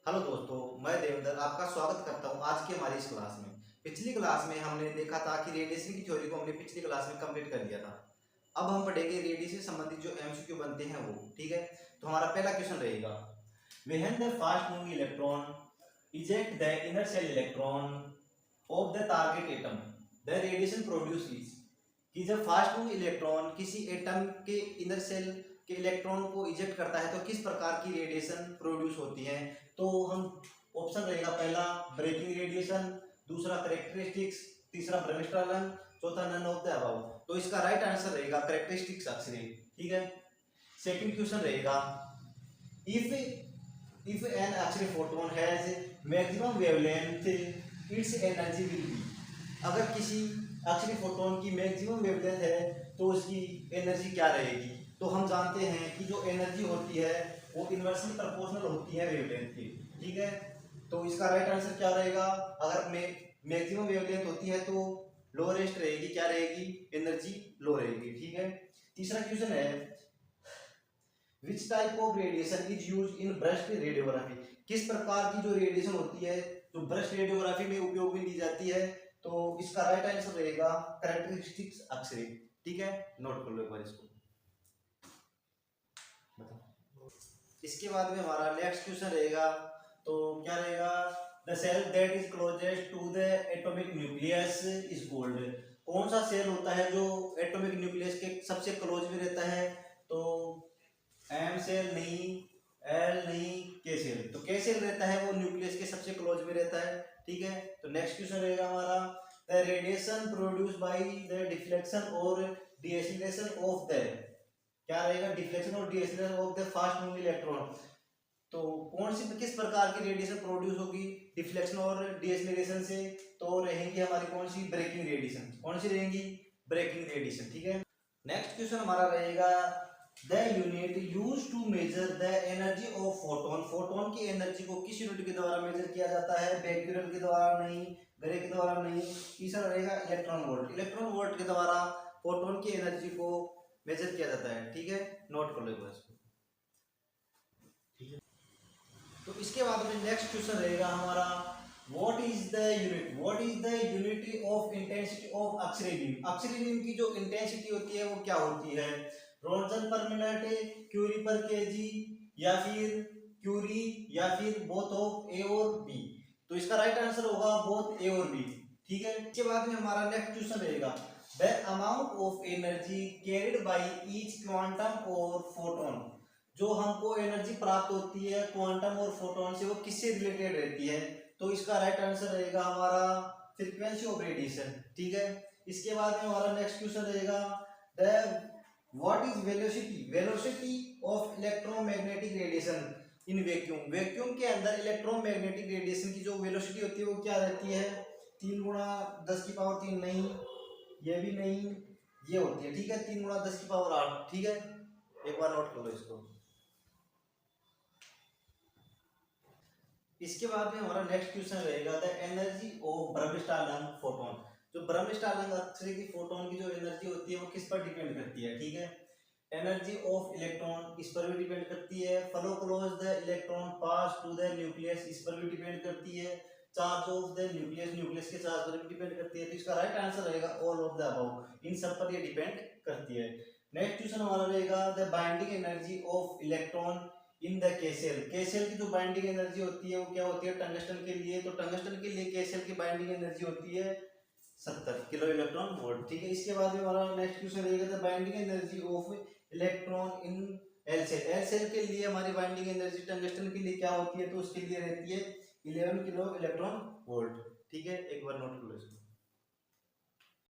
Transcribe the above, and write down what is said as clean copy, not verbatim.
Hello दोस्तों, मैं देवेंद्र आपका स्वागत करता हूं आज की हमारी इस क्लास में। पिछली क्लास में हमने देखा था कि रेडिएशन की थ्योरी को हमने पिछली क्लास में कंप्लीट कर लिया था। अब हम पढ़ेंगे रेडिएशन से संबंधित जो एमसीक्यू बनते हैं वो, ठीक है। तो हमारा पहला क्वेश्चन रहेगा, when the fast moving electron eject the inner shell electron of the target atom the radiation produce is. कि जब फास्ट मूविंग इलेक्ट्रॉन किसी एटम के इनर सेल के इलेक्ट्रॉन को इजेक्ट करता है तो किस प्रकार की रेडिएशन प्रोड्यूस होती है। तो हम ऑप्शन रहेगा पहला ब्रेकिंग रेडिएशन, दूसरा करेक्टरिस्टिक्स, तीसरा ब्रह्मस्ट्रालन, चौथा नन ऑफ द अबव। तो इसका राइट आंसर रहेगा करेक्टरिस्टिक्स एक्सरे, ठीक है। सेकंड क्वेश्चन रहेगा, if an X-ray photon has maximum wavelength its energy will be. अगर किसी एक्सरे फोटोन की मैक्सिमम वेवलेंथ है तो उसकी एनर्जी क्या रहेगी। तो हम जानते हैं कि जो एनर्जी होती है वो इन्वर्सली प्रोपोर्शनल होती है वेवलेंथ की, ठीक है। तो इसका राइट आंसर क्या रहेगा, अगर मैक्सिमम वेवलेंथ होती है तो लोएस्ट रहेगी, क्या रहेगी, एनर्जी लो रहेगी, ठीक है। तीसरा क्वेश्चन है, which type of radiation is use in breast radiography. किस प्रकार की जो रेडिएशन होती है जो ब्रेस्ट रेडियोग्राफी में उपयोग में ली जाती है। तो इसका राइट आंसर रहेगा कैरेक्टरिस्टिक्स एक्सरे, ठीक है। नोट कर लो एक बार इसको। इसके बाद में हमारा नेक्स्ट क्वेश्चन रहेगा, तो क्या रहेगा, the shell that is closest to the atomic nucleus is called. कौन सा सेल होता है जो एटॉमिक न्यूक्लियस के सबसे क्लोज में रहता है। तो एम सेल नहीं, एल नहीं, के सेल। तो के सेल रहता है वो न्यूक्लियस के सबसे क्लोज में रहता है, ठीक है। तो नेक्स्ट क्वेश्चन रहेगा हमारा, the radiation produce by the deflection और डीएसिलेशन ऑफ द, क्या रहेगा, डिफ्लेक्शन और deceleration of the fast moving electron. तो कौन सी किस प्रकार की रेडिएशन प्रोड्यूस होगी डिफ्लेक्शन और डीएसिलेशन से। तो रहेंगी हमारी कौन सी, ब्रेकिंग रेडिएशन। कौन सी रहेंगी, ब्रेकिंग रेडिएशन, ठीक है। नेक्स्ट क्वेश्चन हमारा रहेगा, the unit used to measure the energy of photon. Photon की एनर्जी को किस यूनिट के द्वारा मेजर किया जाता है, बेक्यूरेल के द्वारा नहीं, ग्रे के द्वारा नहीं। तीसरा रहेगा इलेक्ट्रॉन वोल्ट। इलेक्ट्रॉन वोल्ट के द्वारा फोटोन की एनर्जी को मेजर किया जाता है, ठीक है। नोट कर लो इसको, ठीक है। तो इसके बाद में नेक्स्ट क्वेश्चन रहेगा हमारा, what is the unity of intensity of X-ray beam. X-ray beam की जो इंटेंसिटी होती है वो क्या होती है, रोंटगन पर मिनट, क्यूरी पर केजी, या फिर क्यूरी, या फिर बोथ ऑफ ए और बी। तो इसका राइट आंसर होगा बोथ ए और बी, ठीक है। इसके बाद में हमारा नेक्स्ट क्वेश्चन रहेगा, the amount of energy carried by each quantum और फोटोन। जो हमको एनर्जी प्राप्त होती है क्वांटम और फोटोन से वो किससे रिलेटेड रहती है। तो इसका राइट आंसर रहेगा हमारा फ्रीक्वेंसी ऑफ रेडिएशन, ठीक है। इसके बाद में हमारा नेक्स्ट क्वेश्चन रहेगा, the what is velocity of electromagnetic radiation in vacuum. Vacuum के अंदर इलेक्ट्रोमैग्नेटिक रेडिएशन की जो वेलोसिटी होती है वो क्या रहती है, 3 × 10⁻³ नहीं, ये भी नहीं, ये होती है, ठीक है, 3 × 10⁸, ठीक है। एक बार नोट कर लो इसको। इसके बाद में हमारा नेक्स्ट क्वेश्चन रहेगा, द एनर्जी ऑफ ब्रह्मस्टारलंग फोटोन। जो ब्रह्मस्टारलंग एक्स-रे की फोटोन की जो एनर्जी होती है वो किस पर डिपेंड करती है, ठीक है। एनर्जी ऑफ इलेक्ट्रॉन इस पर भी डिपेंड करती है, flow close the electron pass to the nucleus इस पर भी डिपेंड करती है, चार्ज ऑफ द न्यूक्लियस के चार्ज पर भी डिपेंड करती है। तो इसका राइट आंसर रहेगा ऑल ऑफ द अबव, इन सब पर ये डिपेंड करती है। नेक्स्ट क्वेश्चन हमारा रहेगा, the binding energy of electron in the K shell. K shell की जो बाइंडिंग एनर्जी होती है वो क्या होती है, टंगस्टन के लिए। तो टंगस्टन के लिए केसेल की बाइंडिंग एनर्जी होती है 70 किलो इलेक्ट्रॉन वोल्ट, ठीक है। इसके बाद में हमारा नेक्स्ट क्वेश्चन रहेगा, the binding energy of electron in L shell. L shell के लिए हमारी बाइंडिंग एनर्जी टंगस्टन के लिए क्या होती है, तो उसके लिए रहती है 11 किलो इलेक्ट्रॉन वोल्ट, ठीक है। एक बार नोट कर लो इसको।